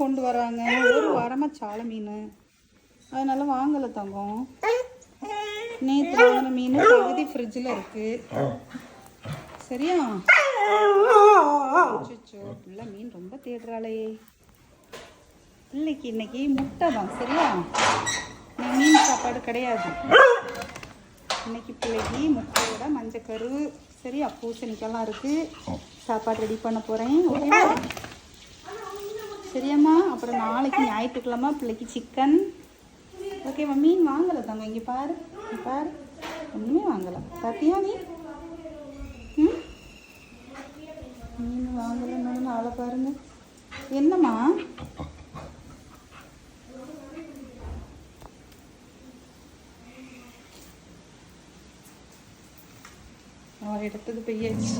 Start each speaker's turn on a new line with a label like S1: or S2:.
S1: கொண்டு வராங்க. ஒரு வாரமாக சாலை மீன், அதனால வாங்கலை தங்கம். நேற்று வாங்கின மீன் பகுதி ஃப்ரிட்ஜில் இருக்குது. சரியா? அச்சோ, பிள்ளை மீன் ரொம்ப தேடுறாளே. பிள்ளைக்கு இன்னைக்கு முட்டை தான். சரியா? மீன் சாப்பாடு கிடையாது இன்னைக்கு. பிள்ளைக்கு முட்டையோட மஞ்சக்கரு, சரியா, பூசணிக்கெல்லாம் இருக்குது. சாப்பாடு ரெடி பண்ண போகிறேன். ஓகேவா? சரியாம்மா? அப்புறம் நாளைக்கு ஞாயிற்றுக்கிழமை பிள்ளைக்கு சிக்கன். ஓகேவா? மீன் வாங்கலை தங்க. இங்கே பாரு, பாரு, ஒன்றுமே வாங்கலை. பார்த்தியா நீ? மீன் வாங்கலைன்னு ஆளை பாருங்க. என்னம்மா? எடுத்தது பெய்யாச்சு.